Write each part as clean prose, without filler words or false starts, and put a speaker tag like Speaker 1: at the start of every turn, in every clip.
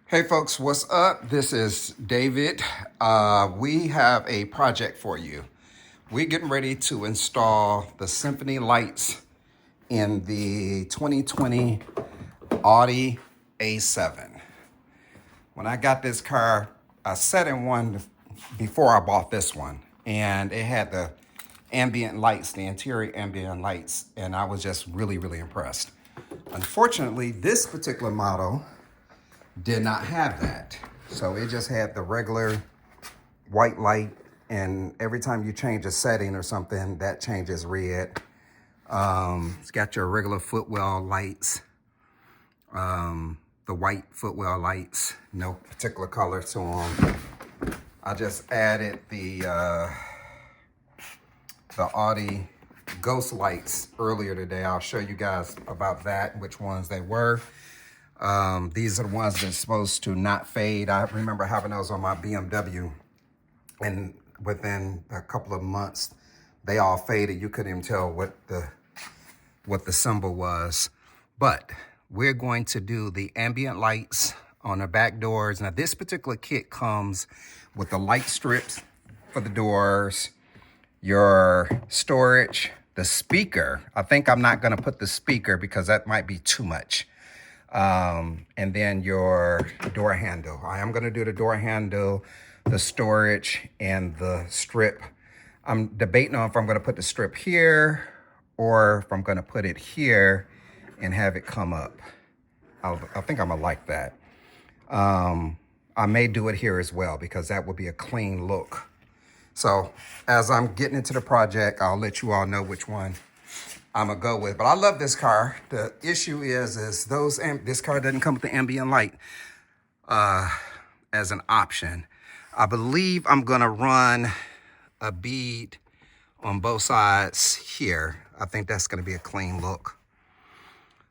Speaker 1: Hey folks, what's up? This is David. We have a project for you. We're getting ready to install the Symphony lights in the 2020 Audi A7. When I got this car, I sat in one before I bought this one, and it had the ambient lights, the interior ambient lights, and I was just really impressed. Unfortunately, this particular model did not have that. So it just had the regular white light, and every time you change a setting or something, that changes red. It's got your regular footwell lights, the white footwell lights, no particular color to them. I just added the Audi ghost lights earlier today. I'll show you guys about that, which ones they were. These are the ones that's supposed to not fade. I remember having those on my BMW, and within a couple of months, they all faded. You couldn't even tell what the symbol was. But we're going to do the ambient lights on the back doors. Now, this particular kit comes with the light strips for the doors, your storage, the speaker. I think I'm not going to put the speaker because that might be too much. And then your door handle. I am going to do the door handle, the storage, and the strip. I'm debating on if I'm going to put the strip here or if I'm going to put it here and have it come up. I think I'm going to like that. I may do it here as well because that would be a clean look. So as I'm getting into the project, I'll let you all know which one I'm gonna go with. But I love this car. The issue is this car doesn't come with the ambient light as an option. I believe I'm gonna run a bead on both sides here. I think that's gonna be a clean look.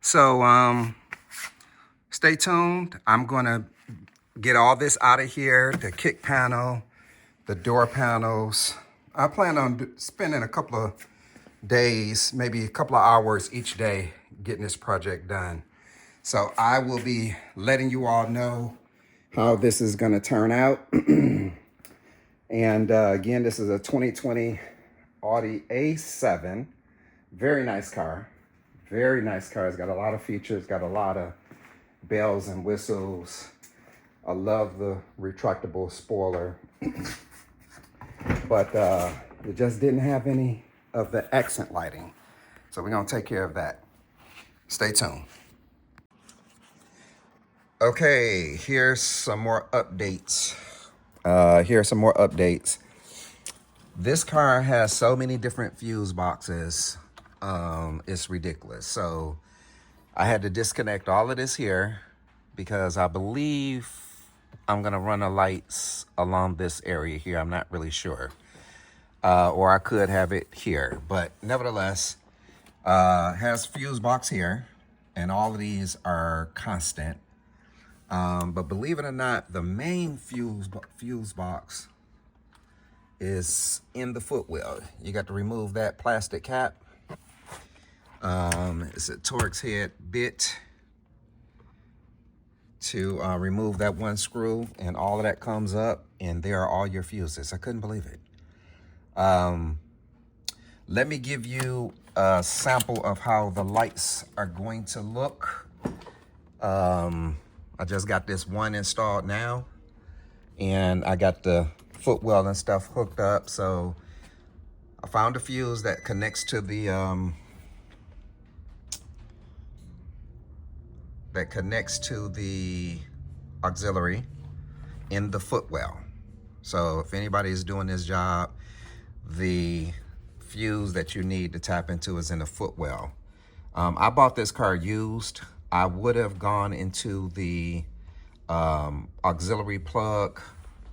Speaker 1: So stay tuned. I'm gonna get all this out of here, the kick panel, the door panels. I plan on spending a couple of days, maybe a couple of hours each day getting this project done. So I will be letting you all know how this is going to turn out. And again, this is a 2020 Audi A7. Very nice car. Very nice car. It's got a lot of features, got a lot of bells and whistles. I love the retractable spoiler. But it just didn't have any of the accent lighting. So we're gonna take care of that. Stay tuned. Okay, here's some more updates. This car has so many different fuse boxes. It's ridiculous. So I had to disconnect all of this here because I believe I'm gonna run the lights along this area here. I'm not really sure. Or I could have it here, but nevertheless, has fuse box here, and all of these are constant. But believe it or not, the main fuse box is in the footwell. You got to remove that plastic cap. It's a Torx head bit to remove that one screw, and all of that comes up, and there are all your fuses. I couldn't believe it. Let me give you a sample of how the lights are going to look. I just got this one installed now, and I got the footwell and stuff hooked up. So I found a fuse that connects to the auxiliary in the footwell. So if anybody's doing this job, the fuse that you need to tap into is in the footwell. I bought this car used. I would have gone into the auxiliary plug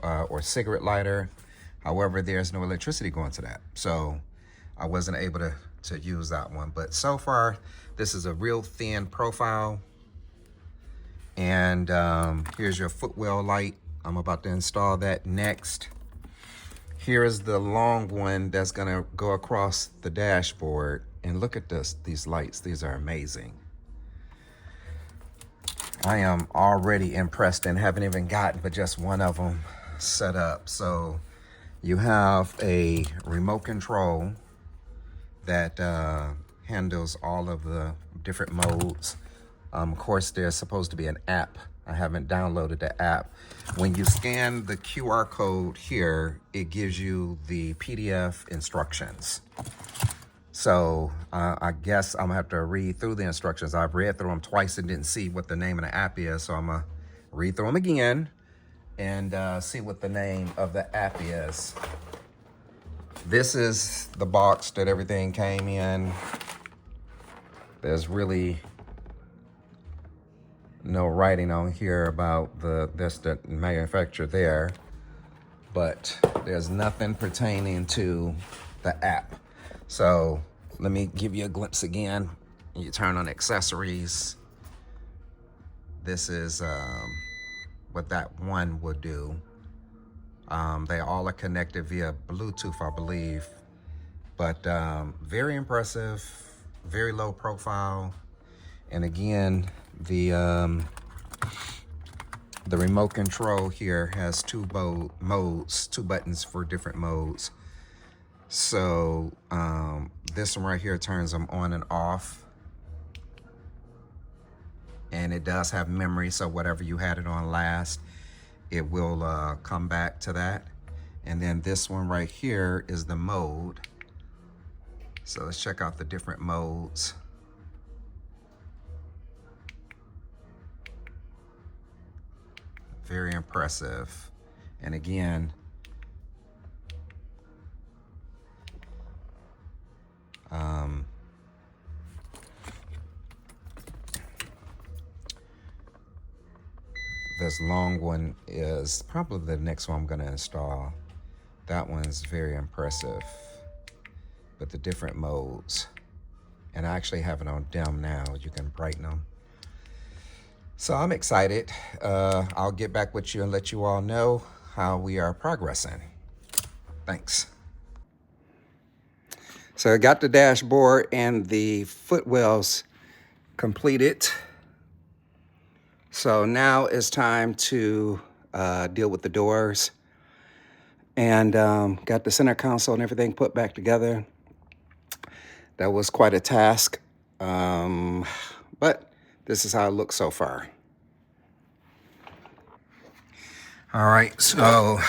Speaker 1: or cigarette lighter. However, there's no electricity going to that. So I wasn't able to use that one. But so far, this is a real thin profile. And here's your footwell light. I'm about to install that next. Here is the long one that's gonna go across the dashboard. And look at these lights. These are amazing. I am already impressed and haven't even gotten but just one of them set up. So you have a remote control that handles all of the different modes. Of course, there's supposed to be an app. I haven't downloaded the app. When you scan the QR code here, it gives you the PDF instructions. So I guess I'm gonna have to read through the instructions. I've read through them twice and didn't see what the name of the app is. So I'm gonna read through them again and see what the name of the app is. This is the box that everything came in. There's really no writing on here about the manufacturer there, but there's nothing pertaining to the app. So let me give you a glimpse again. You turn on accessories. This is what that one would do. They all are connected via Bluetooth, I believe, but very impressive, very low profile. And again, the remote control here has two modes, two buttons for different modes. So this one right here turns them on and off. And it does have memory, so whatever you had it on last, it will come back to that. And then this one right here is the mode. So let's check out the different modes. Very impressive. And again, this long one is probably the next one I'm going to install. That one's very impressive, but the different modes. And I actually have it on dim now. You can brighten them. So I'm excited. I'll get back with you and let you all know how we are progressing. Thanks. So I got the dashboard and the footwells completed. So now it's time to deal with the doors, and got the center console and everything put back together. That was quite a task, but this is how it looks so far. All right, so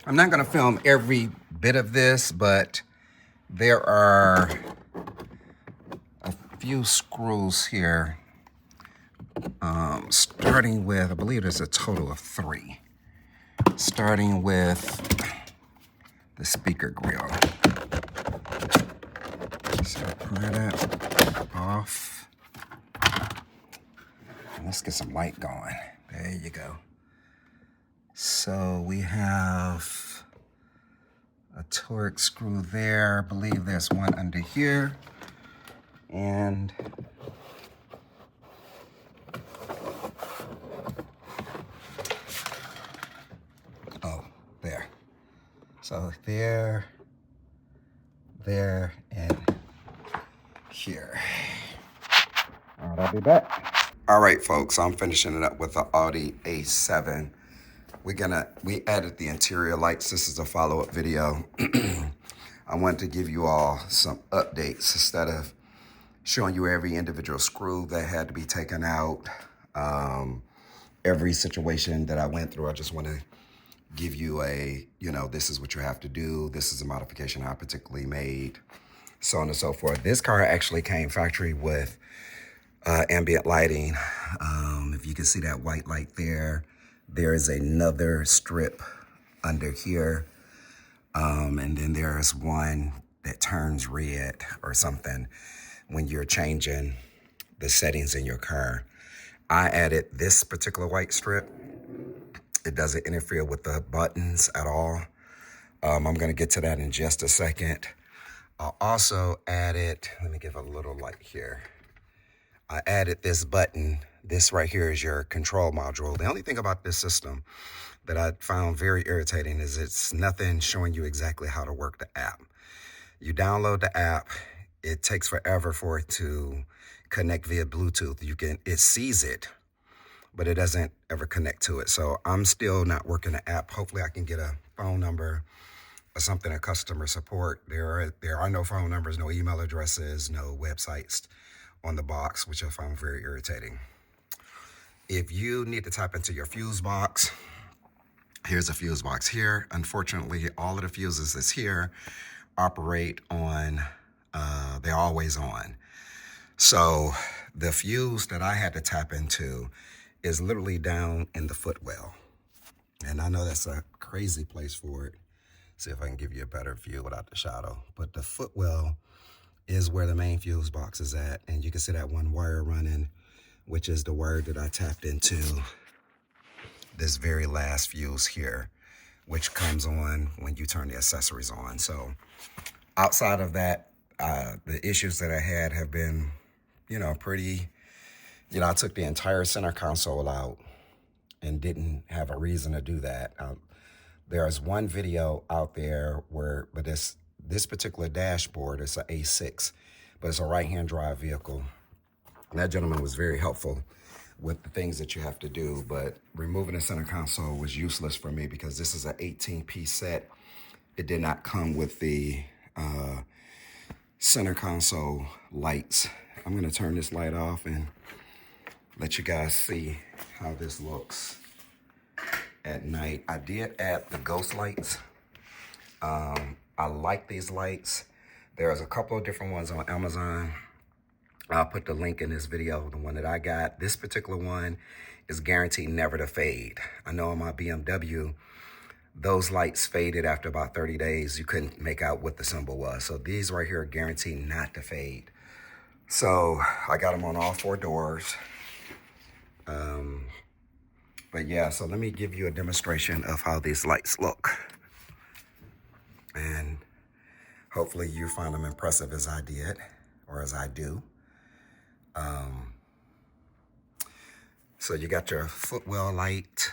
Speaker 1: I'm not gonna film every bit of this, but there are a few screws here, starting with, I believe there's a total of 3. Starting with the speaker grill. So pry that off. And let's get some light going. There you go. So we have a Torx screw there. I believe there's one under here. And oh, there. So there, and here. All right, I'll be back. All right, folks, I'm finishing it up with the Audi A7. We added the interior lights. This is a follow-up video. I wanted to give you all some updates instead of showing you every individual screw that had to be taken out. Every situation that I went through, I just want to give you a, this is what you have to do. This is a modification I particularly made, so on and so forth. This car actually came factory with ambient lighting. If you can see that white light there, there is another strip under here. And then there's one that turns red or something when you're changing the settings in your car. I added this particular white strip. It doesn't interfere with the buttons at all. I'm gonna get to that in just a second. I also added, let me give a little light here. I added this button. This right here is your control module. The only thing about this system that I found very irritating is it's nothing showing you exactly how to work the app. You download the app, it takes forever for it to connect via Bluetooth. It sees it, but it doesn't ever connect to it. So I'm still not working the app. Hopefully I can get a phone number or something at customer support. There are no phone numbers, no email addresses, no websites on the box, which I found very irritating. If you need to type into your fuse box, here's a fuse box here. Unfortunately, all of the fuses that's here operate on, they're always on. So the fuse that I had to tap into is literally down in the footwell. And I know that's a crazy place for it. See if I can give you a better view without the shadow. But the footwell is where the main fuse box is at. And you can see that one wire running, which is the wire that I tapped into this very last fuse here, which comes on when you turn the accessories on. So outside of that, the issues that I had have been, pretty, I took the entire center console out and didn't have a reason to do that. There's one video out there but this particular dashboard is an A6, but it's a right-hand drive vehicle. And that gentleman was very helpful with the things that you have to do, but removing the center console was useless for me because this is an 18-piece set. It did not come with the center console lights. I'm gonna turn this light off and let you guys see how this looks at night. I did add the ghost lights. I like these lights. There's a couple of different ones on Amazon. I'll put the link in this video, the one that I got. This particular one is guaranteed never to fade. I know on my BMW, those lights faded after about 30 days. You couldn't make out what the symbol was. So these right here are guaranteed not to fade. So I got them on all 4 doors. But yeah, so let me give you a demonstration of how these lights look. And hopefully you find them impressive as I did, or as I do. So you got your footwell light.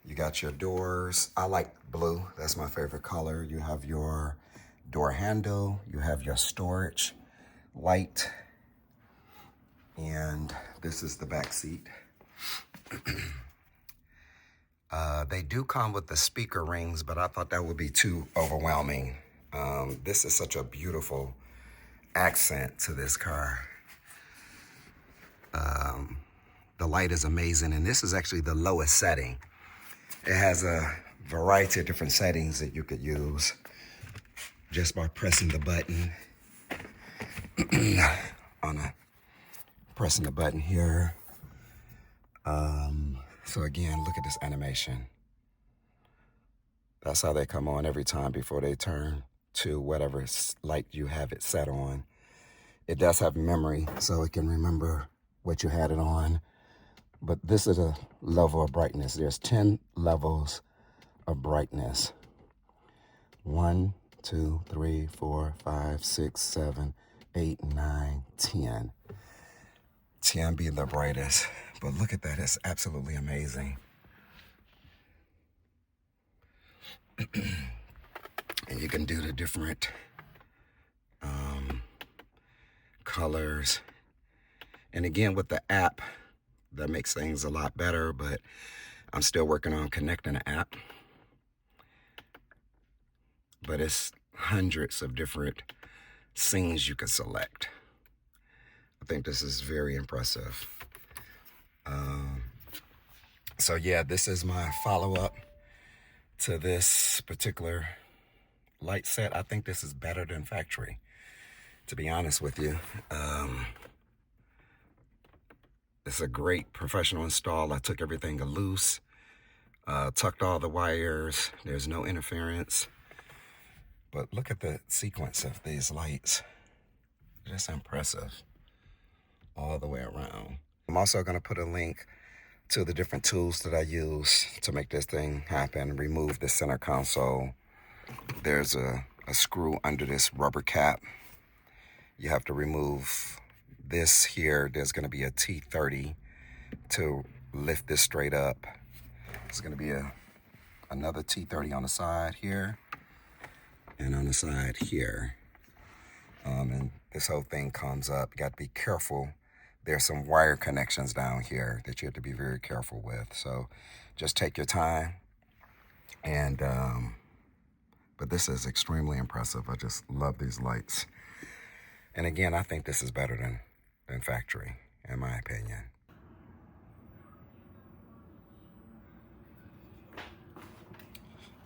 Speaker 1: You got your doors. I like blue, that's my favorite color. You have your door handle, you have your storage light, and this is the back seat. They do come with the speaker rings, but I thought that would be too overwhelming. This is such a beautiful accent to this car. The light is amazing, and this is actually the lowest setting. It has a variety of different settings that you could use just by pressing the button. Pressing the button here. So again, look at this animation. That's how they come on every time before they turn to whatever light you have it set on. It does have memory, so it can remember what you had it on. But this is a level of brightness. There's 10 levels of brightness. 1, 2, 3, 4, 5, 6, 7, 8, 9, 10. 10 being the brightest. But look at that, it's absolutely amazing. And you can do the different colors. And again, with the app, that makes things a lot better, but I'm still working on connecting the app. But it's hundreds of different scenes you can select. I think this is very impressive. So yeah, this is my follow-up to this particular light set. I think this is better than factory, to be honest with you. It's a great professional install. I took everything loose, tucked all the wires. There's no interference. But look at the sequence of these lights. Just impressive all the way around. I'm also going to put a link to the different tools that I use to make this thing happen. Remove the center console. There's a screw under this rubber cap. You have to remove this here. There's going to be a T30 to lift this straight up. There's going to be another T30 on the side here and on the side here. And this whole thing comes up. You got to be careful there's some wire connections down here that you have to be very careful with. So just take your time. And, but this is extremely impressive. I just love these lights. And again, I think this is better than factory, in my opinion.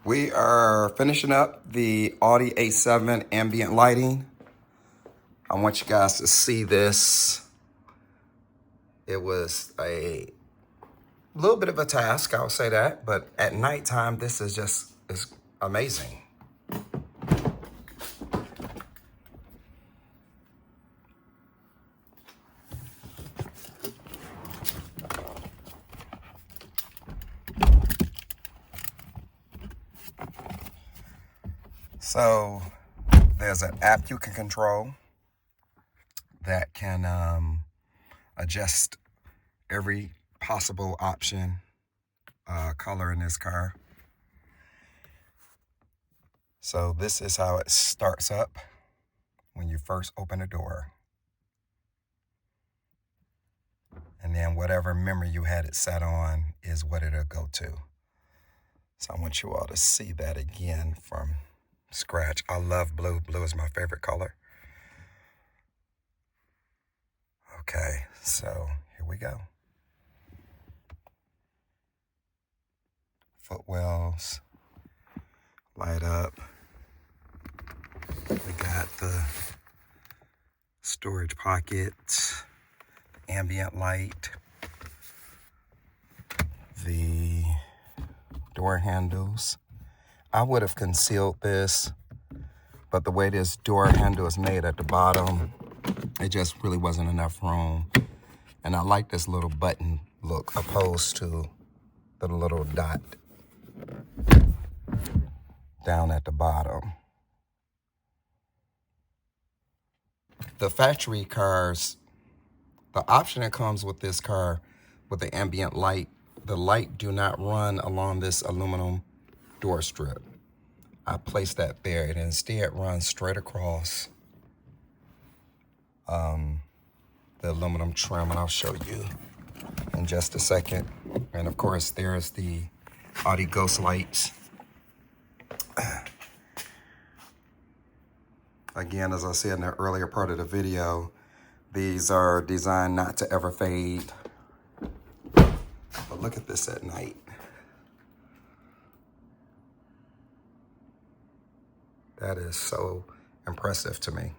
Speaker 1: We are finishing up the Audi A7 ambient lighting. I want you guys to see this. It was a little bit of a task, I'll say that, but at nighttime, this is amazing. So there's an app you can control that can adjust every possible option, color in this car. So this is how it starts up when you first open the door. And then whatever memory you had it set on is what it'll go to. So I want you all to see that again from scratch. I love blue. Blue is my favorite color. Okay, so here we go. Footwells light up. We got the storage pocket, ambient light, the door handles. I would have concealed this, but the way this door handle is made at the bottom, it just really wasn't enough room. And I like this little button look opposed to the little dot down at the bottom. The factory cars, the option that comes with this car with the ambient light, the light do not run along this aluminum door strip. I placed that there. It instead runs straight across the aluminum trim, and I'll show you in just a second. And of course, there's the Audi ghost lights. Again, as I said in the earlier part of the video, these are designed not to ever fade. But look at this at night. That is so impressive to me.